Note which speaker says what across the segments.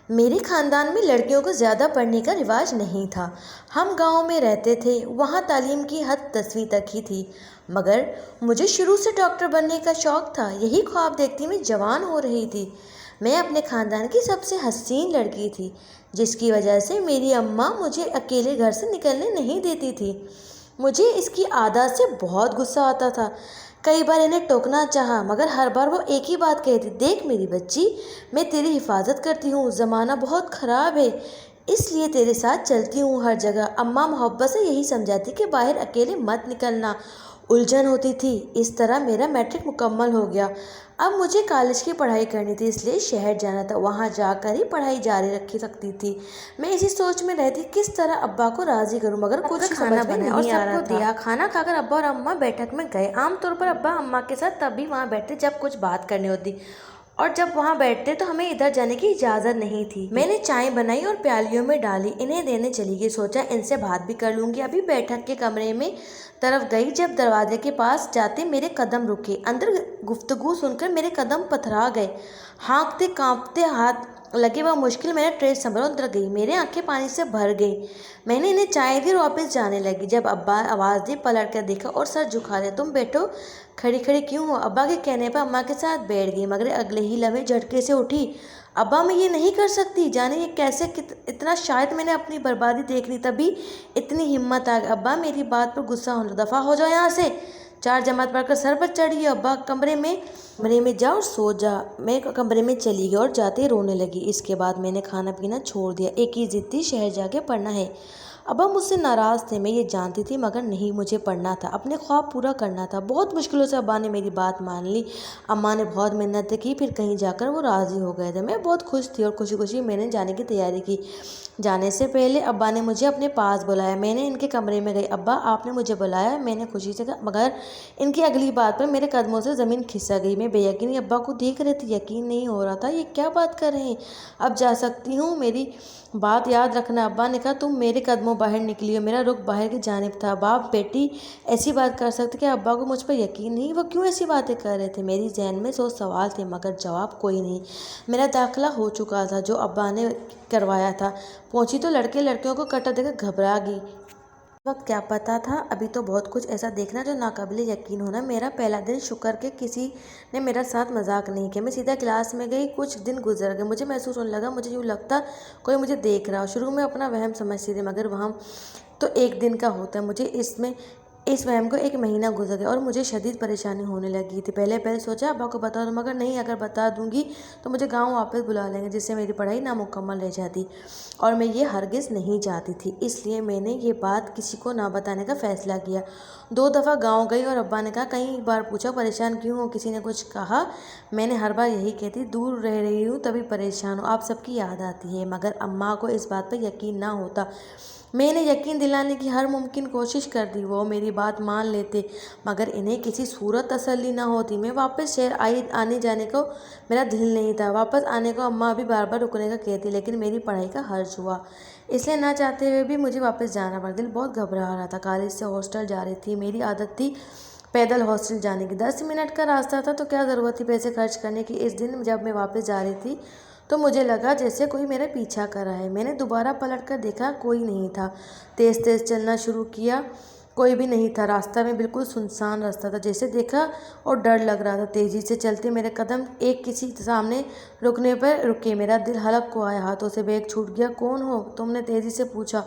Speaker 1: میرے خاندان میں لڑکیوں کو زیادہ پڑھنے کا رواج نہیں تھا۔ ہم گاؤں میں رہتے تھے، وہاں تعلیم کی حد 10ویں تک ہی تھی، مگر مجھے شروع سے ڈاکٹر بننے کا شوق تھا۔ یہی خواب دیکھتی میں جوان ہو رہی تھی۔ میں اپنے خاندان کی سب سے حسین لڑکی تھی، جس کی وجہ سے میری اماں مجھے اکیلے گھر سے نکلنے نہیں دیتی تھی۔ مجھے اس کی عادت سے بہت غصہ آتا تھا۔ کئی بار انہیں ٹوکنا چاہا، مگر ہر بار وہ ایک ہی بات کہتی، دیکھ میری بچی، میں تیری حفاظت کرتی ہوں، زمانہ بہت خراب ہے، اس لیے تیرے ساتھ چلتی ہوں ہر جگہ۔ اماں محبت سے یہی سمجھاتی کہ باہر اکیلے مت نکلنا۔ الجھن ہوتی تھی۔ اس طرح میرا میٹرک مکمل ہو گیا۔ اب مجھے کالج کی پڑھائی کرنی تھی، اس لیے شہر جانا تھا، وہاں جا کر ہی پڑھائی جاری رکھ سکتی تھی۔ میں اسی سوچ میں رہتی کس طرح ابا کو راضی کروں، مگر کچھ کھانا بنایا اور سب کو دیا۔ کھانا کھا کر ابا اور اماں بیٹھک میں گئے۔ عام طور پر ابا اماں کے ساتھ تب بھی وہاں بیٹھتے جب کچھ بات کرنی ہوتی، اور جب وہاں بیٹھتے تو ہمیں ادھر جانے کی اجازت نہیں تھی۔ میں نے چائے بنائی اور پیالیوں میں ڈالی، انہیں دینے چلی گئی۔ سوچا ان سے بات بھی کر لوں گی۔ ابھی بیٹھک کے کمرے میں طرف گئی، جب دروازے کے پاس جاتے میرے قدم رکے۔ اندر گفتگو سن کر میرے قدم پتھرا گئے۔ ہانکتے کانپتے ہاتھ لگے بمشکل میں نے ٹریس سنبھالا اور اندر گئی۔ میری آنکھیں پانی سے بھر گئیں۔ میں نے انہیں چائے دی اور واپس جانے لگی۔ جب ابا آواز دی، پلٹ کر دیکھا اور سر جھکا لیا۔ تم بیٹھو، کھڑی کھڑی کیوں ہو؟ ابا کے کہنے پر اماں کے ساتھ بیٹھ گئی، مگر اگلے ہی لمحے جھٹکے سے اٹھی۔ ابا میں یہ نہیں کر سکتی، جانے یہ کیسے اتنا، شاید میں نے اپنی بربادی دیکھ لی، تبھی اتنی ہمت آ گئی۔ ابا میری بات پر غصہ ہونا، دفعہ ہو جاؤ یہاں سے۔ 4 جماعت پڑھ کر سر پر چڑھی۔ ابا کمرے میں جا اور سو جا۔ میں کمرے میں چلی گئی اور جاتے ہی رونے لگی۔ اس کے بعد میں نے کھانا پینا چھوڑ دیا۔ ایک ہی ضد تھی، شہر جا کے پڑھنا ہے۔ ابا مجھ سے ناراض تھے، میں یہ جانتی تھی، مگر نہیں، مجھے پڑھنا تھا، اپنے خواب پورا کرنا تھا۔ بہت مشکلوں سے ابا نے میری بات مان لی۔ اماں نے بہت منتیں کی، پھر کہیں جا کر وہ راضی ہو گئے تھے۔ میں بہت خوش تھی اور خوشی خوشی میں نے جانے کی تیاری کی۔ جانے سے پہلے ابا نے مجھے اپنے پاس بلایا۔ میں نے ان کے کمرے میں گئی۔ ابا آپ نے مجھے بلایا؟ میں نے خوشی سے کہا، مگر ان کی اگلی بات پر میرے قدموں سے زمین کھسک گئی۔ میں بے یقینی ابا کو دیکھ رہی تھی، یقین نہیں ہو رہا تھا یہ کیا بات کر رہے ہیں۔ اب جا سکتی ہوں؟ میری بات یاد رکھنا۔ ابا نے کہا، تم میرے قدموں باہر نکلی ہو۔ میرا رخ باہر کی جانب تھا۔ باپ بیٹی ایسی بات کر سکتے؟ کہ ابا کو مجھ پر یقین نہیں؟ وہ کیوں ایسی باتیں کر رہے تھے؟ میری ذہن میں 100 سوال تھے، مگر جواب کوئی نہیں۔ میرا داخلہ ہو چکا تھا، جو ابا نے کروایا تھا۔ پہنچی تو لڑکے لڑکیوں کو اکٹھا دیکھ کر گھبرا گئی۔ اس وقت کیا پتا تھا، ابھی تو بہت کچھ ایسا دیکھنا جو ناقابل یقین ہونا۔ میرا پہلا دن، شکر کہ کسی نے میرے ساتھ مذاق نہیں کیا۔ میں سیدھا کلاس میں گئی۔ کچھ دن گزر گئے، مجھے محسوس ہونے لگا مجھے یوں لگتا کوئی مجھے دیکھ رہا ہو۔ شروع میں اپنا وہم سمجھتی تھی، مگر وہم تو ایک دن کا ہوتا ہے۔ مجھے اس وہم کو 1 مہینہ گزر گیا اور مجھے شدید پریشانی ہونے لگی تھی۔ پہلے سوچا ابا کو بتا دوں، مگر نہیں، اگر بتا دوں گی تو مجھے گاؤں واپس بلا لیں گے، جس سے میری پڑھائی نامکمل رہ جاتی، اور میں یہ ہرگز نہیں چاہتی تھی۔ اس لیے میں نے یہ بات کسی کو نہ بتانے کا فیصلہ کیا۔ 2 دفعہ گاؤں گئی اور ابا نے کہا، کئی بار پوچھا پریشان کیوں ہو، کسی نے کچھ کہا؟ میں نے ہر بار یہی کہتی، دور رہ رہی ہوں تبھی پریشان ہوں، آپ سب کی یاد آتی ہے۔ مگر اماں کو اس بات پر یقین نہ ہوتا۔ میں نے یقین دلانے کی ہر ممکن کوشش کر دی، وہ میری بات مان لیتے، مگر انہیں کسی صورت تسلی نہ ہوتی۔ میں واپس شہر آنے جانے کو میرا دل نہیں تھا۔ واپس آنے کو اماں بھی بار بار رکنے کا کہتی، لیکن میری پڑھائی کا حرج ہوا، اس لیے نہ چاہتے ہوئے بھی مجھے واپس جانا پڑا۔ دل بہت گھبرا رہا تھا۔ کالج سے ہاسٹل جا رہی تھی، میری عادت تھی پیدل ہاسٹل جانے کی۔ 10 منٹ کا راستہ تھا، تو کیا ضرورت تھی پیسے خرچ کرنے کی۔ اس دن جب میں واپس جا رہی تھی تو مجھے لگا جیسے کوئی میرا پیچھا کر رہا ہے۔ میں نے دوبارہ پلٹ کر دیکھا، کوئی نہیں تھا۔ تیز تیز چلنا شروع کیا، کوئی بھی نہیں تھا۔ راستہ میں بالکل سنسان راستہ تھا، جیسے دیکھا اور ڈر لگ رہا تھا۔ تیزی سے چلتے میرے قدم کسی سامنے رکنے پر رکے، میرا دل ہلک کو آیا، ہاتھوں سے بیگ چھوٹ گیا۔ کون ہو تم؟ نے تیزی سے پوچھا،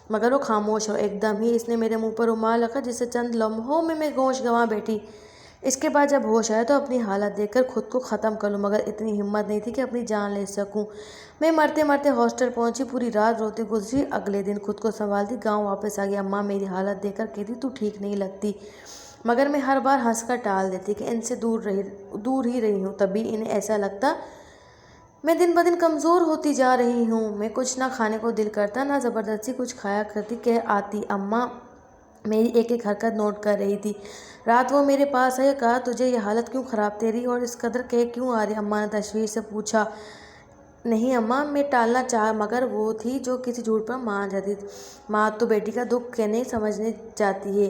Speaker 1: مگر وہ خاموش ہو۔ ایک دم ہی اس نے میرے منہ پر رومال رکھا، جس سے چند لمحوں میں ہوش گنوا بیٹھی۔ اس کے بعد جب ہوش آیا تو اپنی حالت دیکھ کر خود کو ختم کر لوں، مگر اتنی ہمت نہیں تھی کہ اپنی جان لے سکوں۔ میں مرتے مرتے ہاسٹل پہنچی، پوری رات روتی گزری۔ اگلے دن خود کو سنبھالتی گاؤں واپس آ گئی۔ اماں میری حالت دیکھ کر کہتی، تو ٹھیک نہیں لگتی، مگر میں ہر بار ہنس کر ٹال دیتی کہ ان سے دور ہی رہی ہوں، تبھی انہیں ایسا لگتا میں دن بدن کمزور ہوتی جا رہی ہوں۔ میں کچھ نہ کھانے کو دل کرتا، نہ زبردستی کچھ کھایا کرتی۔ کہہ آتی، اماں میری ایک ایک حرکت نوٹ کر رہی تھی۔ رات وہ میرے پاس آئی اور کہا، تجھے یہ حالت کیوں خراب تیری، اور اس قدر کہہ کیوں آ رہی؟ اماں نے تشویش سے پوچھا۔ نہیں اماں، میں ٹالنا چاہا، مگر وہ تھی جو کسی جھوٹ پر مان جاتی۔ ماں تو بیٹی کا دکھ کہنے سمجھنے جاتی ہے،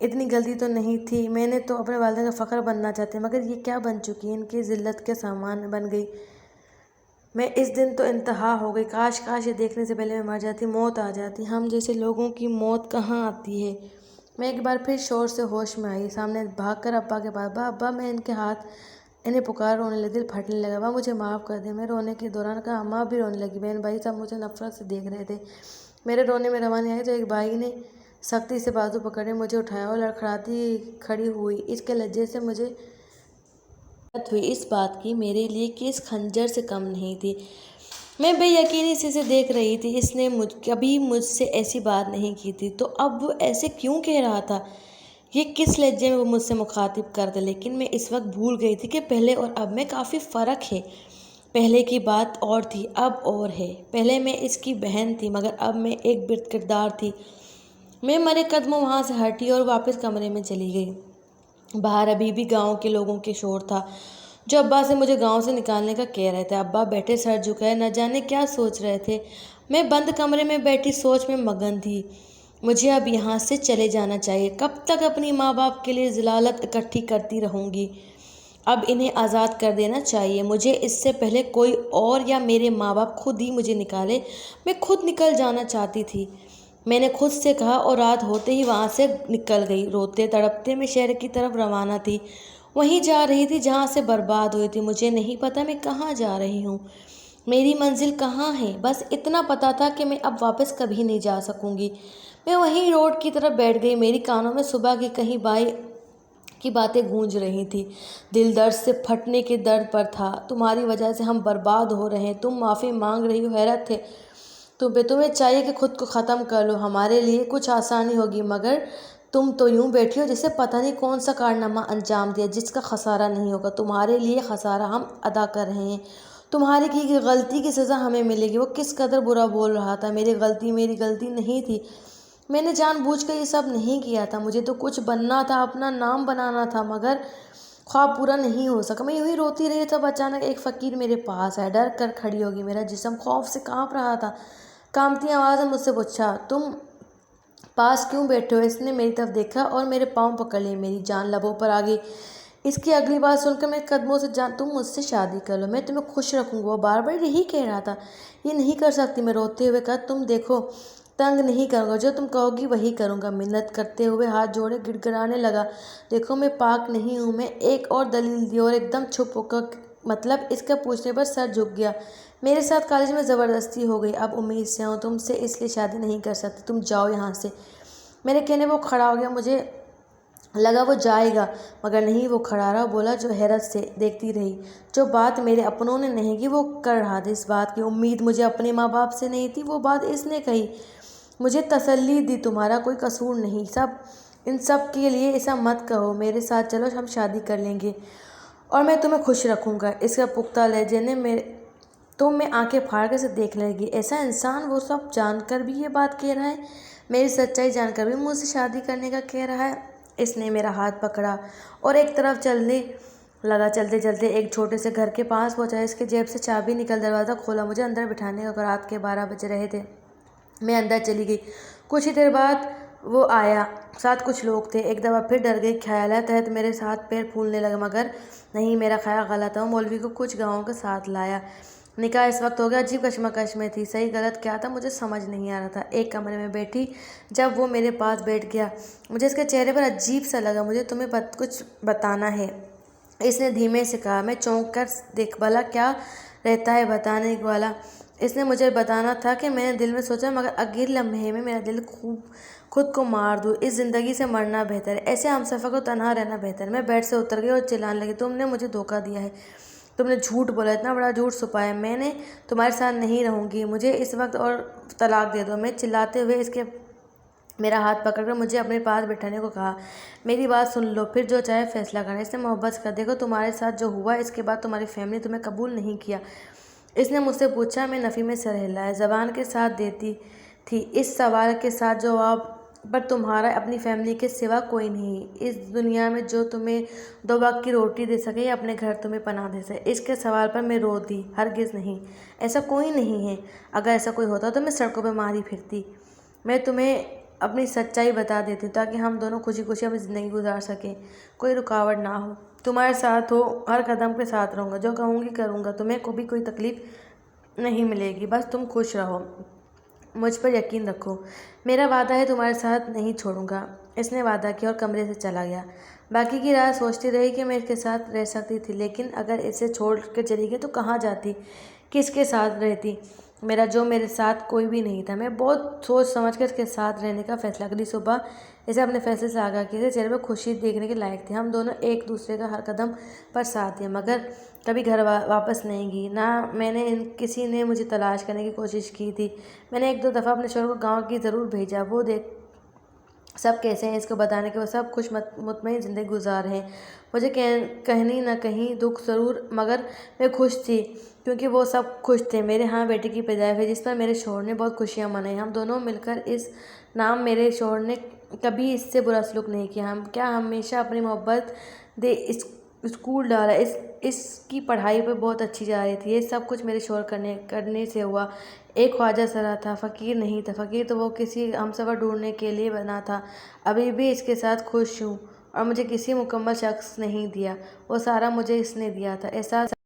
Speaker 1: اتنی غلطی تو نہیں تھی، میں نے تو اپنے والدین کا فخر بننا چاہتے، مگر یہ کیا بن چکی، ان کی ذلت کے سامان بن گئی۔ میں اس دن تو انتہا ہو گئی، کاش یہ دیکھنے سے پہلے میں مر جاتی، موت آ جاتی۔ ہم جیسے لوگوں کی موت کہاں آتی ہے؟ میں ایک بار پھر شور سے ہوش میں آئی، سامنے بھاگ کر ابا کے پاس، ابا میں ان کے ہاتھ انہیں پکار رونے لگی، دل پھٹنے لگا، ابا مجھے معاف کر دیں۔ میں رونے کے دوران کہا، اماں بھی رونے لگی، بہن بھائی سب مجھے نفرت سے دیکھ رہے تھے۔ میرے رونے میں روا نہیں آئی تو ایک بھائی نے سختی سے بازو پکڑے مجھے اٹھایا اور لڑکھڑاتی کھڑی ہوئی، اس کے لہجے سے مجھے حیرت ہوئی اس بات کی میرے لیے کہ اس خنجر سے کم نہیں تھی۔ میں بے یقینی سے اسے دیکھ رہی تھی، اس نے کبھی مجھ سے ایسی بات نہیں کی تھی، تو اب وہ ایسے کیوں کہہ رہا تھا؟ یہ کس لہجے میں وہ مجھ سے مخاطب کرتا؟ لیکن میں اس وقت بھول گئی تھی کہ پہلے اور اب میں کافی فرق ہے۔ پہلے کی بات اور تھی، اب اور ہے۔ پہلے میں اس کی بہن تھی، مگر اب میں ایک کردار تھی۔ میں مرے قدموں وہاں سے ہٹی اور واپس کمرے میں چلی گئی۔ باہر ابھی بھی گاؤں کے لوگوں کے شور تھا جو ابا سے مجھے گاؤں سے نکالنے کا کہہ رہے تھے۔ ابا بیٹھے سر جھکائے نہ جانے کیا سوچ رہے تھے۔ میں بند کمرے میں بیٹھی سوچ میں مگن تھی۔ مجھے اب یہاں سے چلے جانا چاہیے۔ کب تک اپنی ماں باپ کے لیے ذلت اکٹھی کرتی رہوں گی؟ اب انہیں آزاد کر دینا چاہیے مجھے، اس سے پہلے کوئی اور یا میرے ماں باپ خود ہی مجھے نکالے۔ میں خود نکل جانا چاہتی تھی، میں نے خود سے کہا، اور رات ہوتے ہی وہاں سے نکل گئی۔ روتے تڑپتے میں شہر کی طرف روانہ تھی، وہیں جا رہی تھی جہاں سے برباد ہوئی تھی۔ مجھے نہیں پتا میں کہاں جا رہی ہوں، میری منزل کہاں ہے، بس اتنا پتا تھا کہ میں اب واپس کبھی نہیں جا سکوں گی۔ میں وہیں روڈ کی طرف بیٹھ گئی، میری کانوں میں صبح کی کہیں بائی کی باتیں گونج رہی تھی۔ دل درد سے پھٹنے کے درد پر تھا۔ تمہاری وجہ سے ہم برباد ہو رہے ہیں، تم معافی مانگ رہی ہو، حیرت ہے تمہیں چاہیے کہ خود کو ختم کر لو، ہمارے لیے کچھ آسانی ہوگی، مگر تم تو یوں بیٹھی ہو جسے پتہ نہیں کون سا کارنامہ انجام دیا جس کا خسارہ نہیں ہوگا۔ تمہارے لیے خسارہ ہم ادا کر رہے ہیں، تمہاری کی گئی غلطی کی سزا ہمیں ملے گی۔ وہ کس قدر برا بول رہا تھا۔ میری غلطی نہیں تھی، میں نے جان بوجھ کر یہ سب نہیں کیا تھا، مجھے تو کچھ بننا تھا، اپنا نام بنانا تھا، مگر خواب پورا نہیں ہو سکا۔ میں یوں ہی روتی رہی تب اچانک ایک فقیر میرے پاس آیا، ڈر کر کھڑی ہوگی، میرا جسم خوف سے کانپ رہا تھا۔ کانپتی آواز نے مجھ سے پوچھا، تم پاس کیوں بیٹھے ہو؟ اس نے میری طرف دیکھا اور میرے پاؤں پکڑ لیے، میری جان لبوں پر آ گئی۔ اس کی اگلی بات سن کر میں قدموں سے تم مجھ سے شادی کر لو، میں تمہیں خوش رکھوں گا۔ وہ بار بار یہی کہہ رہا تھا۔ یہ نہیں کر سکتی، میں روتے ہوئے کہا، تم دیکھو تنگ نہیں کروں گا، جو تم کہو گی وہی کروں گا۔ منت کرتے ہوئے ہاتھ جوڑے گڑ گڑانے لگا، دیکھو میں پاک نہیں ہوں۔ میں ایک اور دلیل دی اور ایک دم چھپ ہو کر، مطلب اس کے پوچھنے پر سر جھک گیا۔ میرے ساتھ کالج میں زبردستی ہو گئی، اب امید سے ہوں، تم سے اس لیے شادی نہیں کر سکتی، تم جاؤ یہاں سے۔ میرے کہنے وہ کھڑا ہو گیا، مجھے لگا وہ جائے گا، مگر نہیں، وہ کھڑا رہا، بولا جو حیرت سے دیکھتی رہی۔ جو بات میرے اپنوں نے نہیں کی وہ کر رہا تھا، اس بات کی امید مجھے اپنے ماں باپ سے نہیں تھی، وہ بات اس نے کہی، مجھے تسلی دی، تمہارا کوئی قصور نہیں، ان سب کے لیے ایسا مت کہو، میرے ساتھ چلو، ہم شادی کر لیں گے اور میں تمہیں خوش رکھوں گا۔ اس کا پختہ لہجے نے میں آنکھیں پھاڑ کر اسے دیکھنے لگی۔ ایسا انسان وہ سب جان کر بھی یہ بات کہہ رہا ہے، میری سچائی جان کر بھی مجھ سے شادی کرنے کا کہہ رہا ہے۔ اس نے میرا ہاتھ پکڑا اور ایک طرف چلنے لگا، چلتے چلتے ایک چھوٹے سے گھر کے پاس پہنچا، اس کے جیب سے چابی نکل دروازہ کھولا، مجھے اندر بٹھانے کا، رات کے 12 بج رہے تھے۔ میں اندر چلی گئی، کچھ ہی دیر بعد وہ آیا، ساتھ کچھ لوگ تھے۔ ایک دفعہ پھر ڈر گئی، خیالات تحت میرے ہاتھ پیر پھولنے لگے، مگر نہیں، میرا خیال غلط تھا، وہ مولوی کو کچھ گاؤں کے ساتھ لایا۔ نکاح اس وقت ہو گیا، عجیب کشمکش میں تھی، صحیح غلط کیا تھا مجھے سمجھ نہیں آ رہا تھا۔ ایک کمرے میں بیٹھی جب وہ میرے پاس بیٹھ گیا، مجھے اس کے چہرے پر عجیب سا لگا، مجھے تمہیں کچھ بتانا ہے، اس نے دھیمے سے کہا۔ میں چونک کر دیکھ، بھلا کیا رہتا ہے بتانے والا؟ اس نے مجھے بتانا تھا کہ میں نے دل میں سوچا، مگر اگلے لمحے میں میرا دل خود کو مار دوں، اس زندگی سے مرنا بہتر ہے، ایسے ہمسفر کو تنہا رہنا بہتر ہے۔ میں بیڈ سے اتر گئی اور چلانے لگی، تم نے مجھے دھوکہ دیا ہے، تم نے جھوٹ بولا، اتنا بڑا جھوٹ چھپایا، میں نے تمہارے ساتھ نہیں رہوں گی، مجھے اس وقت اور طلاق دے دو۔ میں چلاتے ہوئے اس کے میرا ہاتھ پکڑ کر مجھے اپنے پاس بٹھانے کو کہا، میری بات سن لو، پھر جو چاہے فیصلہ کرنا۔ اس نے محبت سے کہا، دیکھو تمہارے ساتھ جو ہوا، اس کے بعد تمہاری فیملی تمہیں قبول نہیں کیا۔ اس نے مجھ سے پوچھا، میں نفی میں سر ہلایا، زبان کے ساتھ دیتی تھی، اس سوال کے ساتھ جواب پر تمہارا اپنی فیملی کے سوا کوئی نہیں اس دنیا میں جو تمہیں 2 وقت کی روٹی دے سکے یا اپنے گھر تمہیں پناہ دے سکے۔ اس کے سوال پر میں رو دی، ہرگز نہیں، ایسا کوئی نہیں ہے، اگر ایسا کوئی ہوتا تو میں سڑکوں پہ ماری پھرتی۔ میں تمہیں اپنی سچائی بتا دیتی ہوں تاکہ ہم دونوں خوشی خوشی اپنی زندگی گزار سکیں، کوئی رکاوٹ نہ ہو۔ تمہارے ساتھ ہو، ہر قدم کے ساتھ رہوں گا، جو کہوں گی کروں گا، تمہیں کبھی کوئی تکلیف نہیں ملے گی، بس تم خوش رہو، مجھ پر یقین رکھو، میرا وعدہ ہے تمہارے ساتھ نہیں چھوڑوں گا۔ اس نے وعدہ کیا اور کمرے سے چلا گیا۔ باقی کی رات سوچتی رہی کہ میں اس کے ساتھ رہ سکتی تھی، لیکن اگر اسے چھوڑ کر چلی گئی تو کہاں جاتی، کس کے ساتھ رہتی، میرے ساتھ کوئی بھی نہیں تھا۔ میں بہت سوچ سمجھ کر اس کے ساتھ رہنے کا فیصلہ اگلی صبح اسے اپنے فیصلے سے آگاہ کیا۔ اسے چہرے پر خوشی دیکھنے کے لائق تھی۔ ہم دونوں ایک دوسرے کا ہر قدم پر ساتھ دیا، مگر کبھی گھر واپس نہیں گئی، نہ میں نے کسی نے مجھے تلاش کرنے کی کوشش کی تھی۔ میں نے ایک دو دفعہ اپنے شوہر کو گاؤں کی ضرور بھیجا، وہ دیکھ سب کیسے ہیں، اس کو بتانے کہ وہ سب خوش مطمئن زندگی گزار رہے ہیں۔ مجھے کہیں نہ کہیں دکھ ضرور، مگر میں خوش تھی کیونکہ وہ سب خوش تھے۔ میرے ہاں بیٹے کی پیدائش ہوئی جس پر میرے شوہر نے بہت خوشیاں منائی۔ ہم دونوں مل کر اس نام میرے شوہر نے کبھی اس سے برا سلوک نہیں کیا، کیا ہمیشہ اپنی محبت دے اسکول ڈالا، اس کی پڑھائی پہ بہت اچھی جا رہی تھی۔ یہ سب کچھ میرے شوہر کرنے سے ہوا۔ ایک خواجہ سرا تھا، فقیر نہیں تھا، فقیر تو وہ کسی ہمسفر ڈھونڈنے کے لیے بنا تھا۔ ابھی بھی اس کے ساتھ خوش ہوں اور مجھے کسی مکمل شخص نہیں دیا، وہ سارا مجھے اس نے دیا تھا۔ احساس